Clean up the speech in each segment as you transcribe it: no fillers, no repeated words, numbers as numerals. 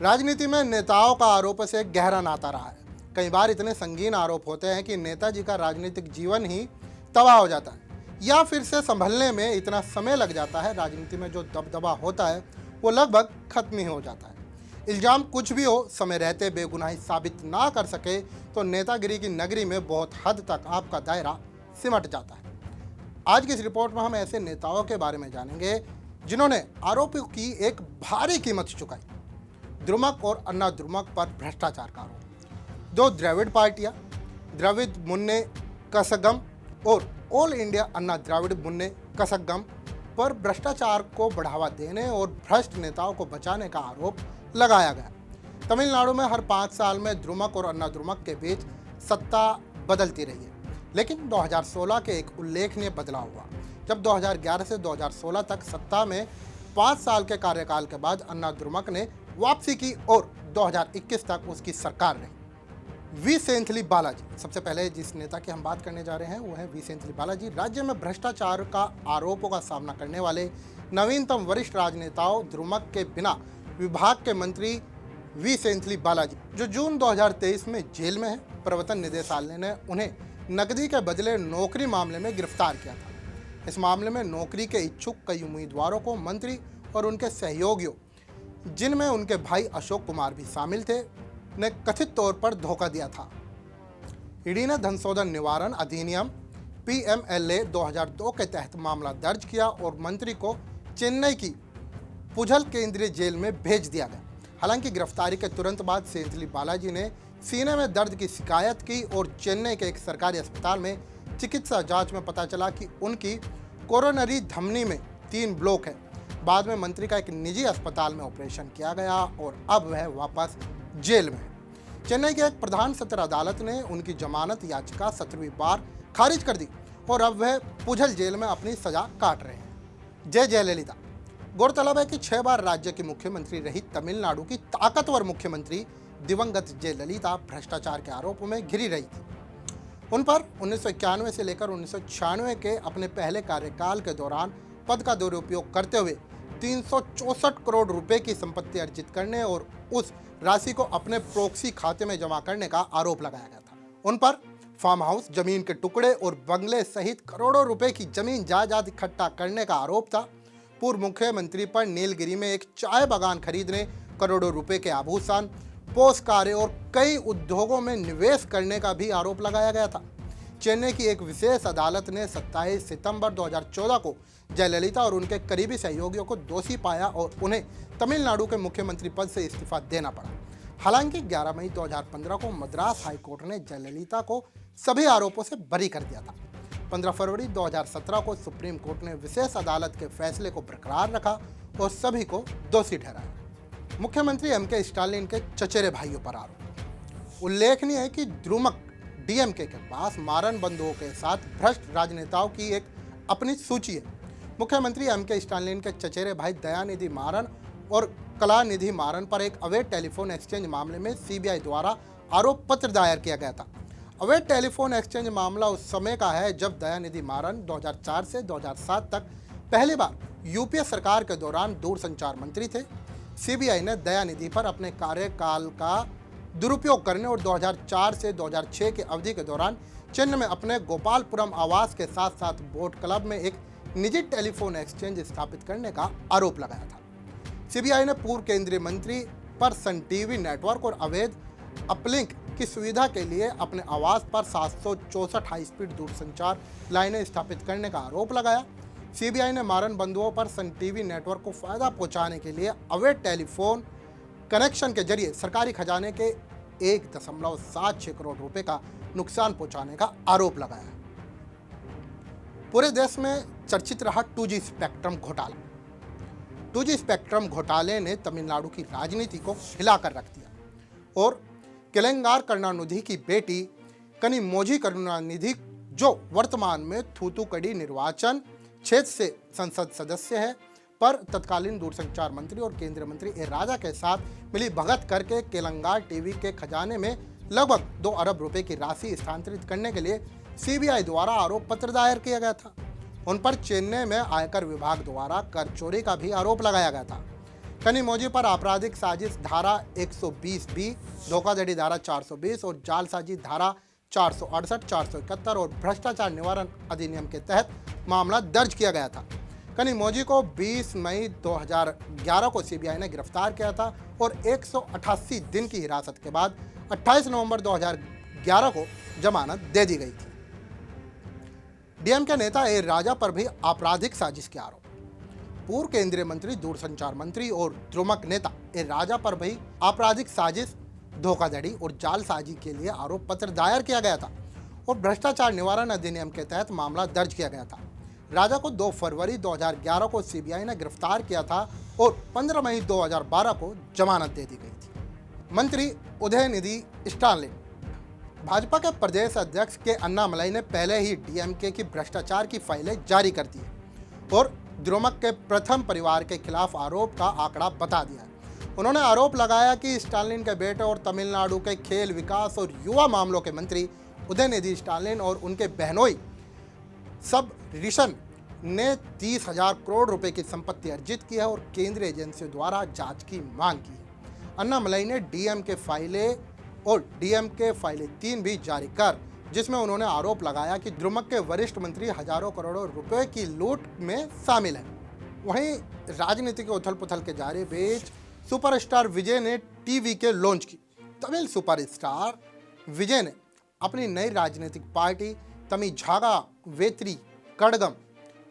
राजनीति में नेताओं का आरोपों से एक गहरा नाता रहा है। कई बार इतने संगीन आरोप होते हैं कि नेताजी का राजनीतिक जीवन ही तबाह हो जाता है या फिर से संभलने में इतना समय लग जाता है। राजनीति में जो दबदबा होता है वो लगभग खत्म ही हो जाता है। इल्जाम कुछ भी हो, समय रहते बेगुनाही साबित ना कर सके तो नेतागिरी की नगरी में बहुत हद तक आपका दायरा सिमट जाता है। आज की इस रिपोर्ट में हम ऐसे नेताओं के बारे में जानेंगे जिन्होंने आरोपों की एक भारी कीमत चुकाई। द्रुमक और अन्ना द्रुमक पर भ्रष्टाचार का आरोप। दो द्रविड़ पार्टियां द्रविड़ मुन्ने कसगम और ऑल इंडिया अन्ना द्रविड़ मुन्ने कसगम पर भ्रष्टाचार को बढ़ावा देने और भ्रष्ट नेताओं को बचाने का आरोप लगाया गया। तमिलनाडु में हर 5 साल में द्रुमक और अन्ना द्रुमक के बीच सत्ता बदलती रही है, लेकिन 2016 के एक उल्लेखनीय बदलाव हुआ जब 2011 से 2016 तक सत्ता में 5 साल के कार्यकाल के बाद अन्ना द्रुमक ने वापसी की और 2021 तक उसकी सरकार रही। वी सेंथिल बालाजी, सबसे पहले जिस नेता की हम बात करने जा रहे हैं वो है वी सेंथिल बालाजी। राज्य में भ्रष्टाचार का आरोपों का सामना करने वाले नवीनतम वरिष्ठ राजनेताओं द्रुमक के बिना विभाग के मंत्री वी सेंथिल बालाजी, जो जून 2023 में जेल में है। प्रवर्तन निदेशालय ने उन्हें नकदी के बदले नौकरी मामले में गिरफ्तार किया था। इस मामले में नौकरी के इच्छुक कई उम्मीदवारों को मंत्री और उनके सहयोगियों, जिनमें उनके भाई अशोक कुमार भी शामिल थे, ने कथित तौर पर धोखा दिया था। ईडी ने धनशोधन निवारण अधिनियम PMLA 2002 के तहत मामला दर्ज किया और मंत्री को चेन्नई की पुझल केंद्रीय जेल में भेज दिया गया। हालांकि गिरफ्तारी के तुरंत बाद सेंथिल बालाजी ने सीने में दर्द की शिकायत की और चेन्नई के एक सरकारी अस्पताल में चिकित्सा जांच में पता चला कि उनकी कोरोनरी धमनी में 3 ब्लॉक है। बाद में मंत्री का एक निजी अस्पताल में ऑपरेशन किया गया और अब वह वापस जेल में है। चेन्नई के एक प्रधान सत्र अदालत ने उनकी जमानत याचिका 17वीं बार खारिज कर दी और अब वह पुझल जेल में अपनी सजा काट रहे हैं। जयललिता। गौरतलब है कि 6 बार राज्य की मुख्यमंत्री रही तमिलनाडु की ताकतवर मुख्यमंत्री दिवंगत जयललिता भ्रष्टाचार के आरोपों में घिरी रही थी। उन पर 1991 से लेकर 1996 के अपने पहले कार्यकाल के दौरान पद का दुरुपयोग करते हुए 364 करोड़ रुपए की संपत्ति अर्जित करने और उस राशि को अपने प्रॉक्सी खाते में जमा करने का आरोप लगाया गया था। उन पर फार्म हाउस, जमीन के टुकड़े और बंगले सहित करोड़ों रुपए की जमीन जायदाद इकट्ठा करने का आरोप था। पूर्व मुख्यमंत्री पर नीलगिरी में एक चाय बागान खरीदने, करोड़ों रुपए के आभूषण, पोस्ट कारें और कई उद्योगों में निवेश करने का भी आरोप लगाया गया था। चेन्नई की एक विशेष अदालत ने 27 सितंबर 2014 को जयललिता और उनके करीबी सहयोगियों को दोषी पाया और उन्हें तमिलनाडु के मुख्यमंत्री पद से इस्तीफा देना पड़ा। हालांकि 11 मई 2015 को मद्रास हाईकोर्ट ने जयललिता को सभी आरोपों से बरी कर दिया था। 15 फरवरी 2017 को सुप्रीम कोर्ट ने विशेष अदालत के फैसले को बरकरार रखा और सभी को दोषी ठहराया। मुख्यमंत्री M.K. स्टालिन के चचेरे भाइयों पर आरोप। उल्लेखनीय है कि द्रुमक DMK के पास मारन बंधुओं के साथ भ्रष्ट राजनेताओं की एक अपनी सूची है। मुख्यमंत्री M.K. स्टालिन के चचेरे भाई दयानिधि मारन और कलानिधि मारन पर एक अवैध टेलीफोन एक्सचेंज मामले में CBI द्वारा आरोप पत्र दायर किया गया था। अवैध टेलीफोन एक्सचेंज मामला उस समय का है जब दयानिधि मारन 2004 से 2007 तक पहली बार UPA सरकार के दौरान दूरसंचार मंत्री थे। CBI ने दयानिधि पर अपने कार्यकाल का दुरुपयोग करने और 2004 से 2006 की अवधि के दौरान चेन्नई में अपने गोपालपुरम आवास के साथ साथ बोट क्लब में एक निजी टेलीफोन एक्सचेंज स्थापित करने का आरोप लगाया था। CBI ने पूर्व केंद्रीय मंत्री पर सन टीवी नेटवर्क और अवैध अपलिंक की सुविधा के लिए अपने आवास पर 764 हाई स्पीड दूरसंचार लाइनें स्थापित करने का आरोप लगाया। CBI ने मारन बंधुओं पर सन टीवी नेटवर्क को फायदा पहुंचाने के लिए अवैध टेलीफोन कनेक्शन के जरिए सरकारी खजाने के 1.76 करोड़ रुपए का नुकसान पहुंचाने का आरोप लगाया। पूरे देश में चर्चित रहा 2G स्पेक्ट्रम घोटाला। 2G स्पेक्ट्रम घोटाले ने तमिलनाडु की राजनीति को हिलाकर रख दिया और केलेंगार करुणानिधि की बेटी कनिमोझी करुणानिधि, जो वर्तमान में थूथुकुडी निर्वाचन क्षेत्र से संसद सदस्य है, पर तत्कालीन दूरसंचार मंत्री और केंद्रीय मंत्री ए राजा के साथ मिली भगत करके केलंगार टीवी के खजाने में लगभग 2 अरब रुपए की राशि स्थानांतरित करने के लिए CBI द्वारा आरोप पत्र दायर किया गया था। उन पर चेन्नई में आयकर विभाग द्वारा कर चोरी का भी आरोप लगाया गया था। कनिमोझी पर आपराधिक साजिश धारा 120 बी, धोखाधड़ी धारा 420 और जालसाजी धारा 468, 471 और भ्रष्टाचार निवारण अधिनियम के तहत मामला दर्ज किया गया था। कनिमोझी को 20 मई 2011 को सीबीआई ने गिरफ्तार किया था और 188 दिन की हिरासत के बाद 28 नवंबर 2011 को जमानत दे दी गई थी। डीएमके नेता ए राजा पर भी आपराधिक साजिश के आरोप। पूर्व केंद्रीय मंत्री, दूरसंचार मंत्री और द्रुमक नेता ए राजा पर भी आपराधिक साजिश, धोखाधड़ी और जालसाजी के लिए आरोप पत्र दायर किया गया था और भ्रष्टाचार निवारण अधिनियम के तहत मामला दर्ज किया गया था। राजा को 2 फरवरी 2011 को सीबीआई ने गिरफ्तार किया था और 15 मई 2012 को जमानत दे दी गई थी। मंत्री उदयनिधि स्टालिन। भाजपा के प्रदेश अध्यक्ष के अन्नामलाई ने पहले ही डीएमके की भ्रष्टाचार की फाइलें जारी कर दी है और द्रुमक के प्रथम परिवार के खिलाफ आरोप का आंकड़ा बता दिया है। उन्होंने आरोप लगाया कि स्टालिन के बेटे और तमिलनाडु के खेल, विकास और युवा मामलों के मंत्री उदयनिधि स्टालिन और उनके बहनोई सब ऋषन ने 30,000 करोड़ रुपए की संपत्ति अर्जित की है और केंद्रीय एजेंसियों द्वारा जांच की मांग की है। अन्नामलाई ने डीएमके फाइलें और डीएमके फाइलें 3 भी जारी कर, जिसमें उन्होंने आरोप लगाया कि द्रुमक के वरिष्ठ मंत्री हजारों करोड़ों रुपए की लूट में शामिल है। वहीं राजनीति के उथल पुथल के जारी बीच सुपरस्टार विजय ने टीवीके लॉन्च की। तमिल सुपरस्टार विजय ने अपनी नई राजनीतिक पार्टी तमिझागा वेत्री कड़गम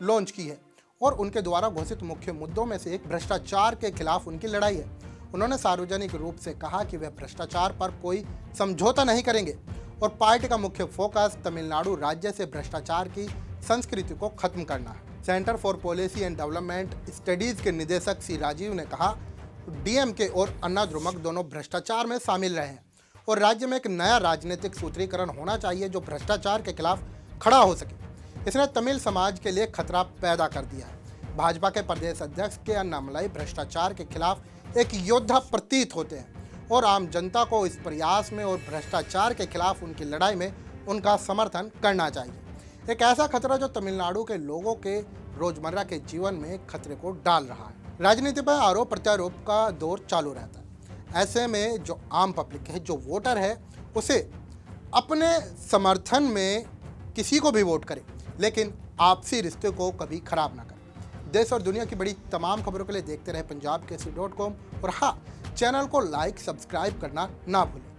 लॉन्च की है और उनके द्वारा घोषित मुख्य मुद्दों में से एक भ्रष्टाचार के खिलाफ उनकी लड़ाई है। उन्होंने सार्वजनिक रूप से कहा कि वे भ्रष्टाचार पर कोई समझौता नहीं करेंगे और पार्टी का मुख्य फोकस तमिलनाडु राज्य से भ्रष्टाचार की संस्कृति को खत्म करना है। Centre for policy and development studies के निदेशक सी राजीव ने कहा, डीएमके और अन्ना द्रुमक दोनों भ्रष्टाचार में शामिल रहे हैं और राज्य में एक नया राजनीतिक सूत्रीकरण होना चाहिए जो भ्रष्टाचार के खिलाफ खड़ा हो सके। इसने तमिल समाज के लिए खतरा पैदा कर दिया है। भाजपा के प्रदेश अध्यक्ष के अन्नामलाई भ्रष्टाचार के खिलाफ एक योद्धा प्रतीत होते हैं और आम जनता को इस प्रयास में और भ्रष्टाचार के खिलाफ उनकी लड़ाई में उनका समर्थन करना चाहिए। एक ऐसा खतरा जो तमिलनाडु के लोगों के रोजमर्रा के जीवन में खतरे को डाल रहा है। राजनीति पर आरोप प्रत्यारोप का दौर चालू रहता है। ऐसे में जो आम पब्लिक है, जो वोटर है, उसे अपने समर्थन में किसी को भी वोट करे, लेकिन आपसी रिश्ते को कभी खराब ना करे। देश और दुनिया की बड़ी तमाम खबरों के लिए देखते रहे पंजाब केसरी.com और हाँ, चैनल को लाइक, सब्सक्राइब करना ना भूलें।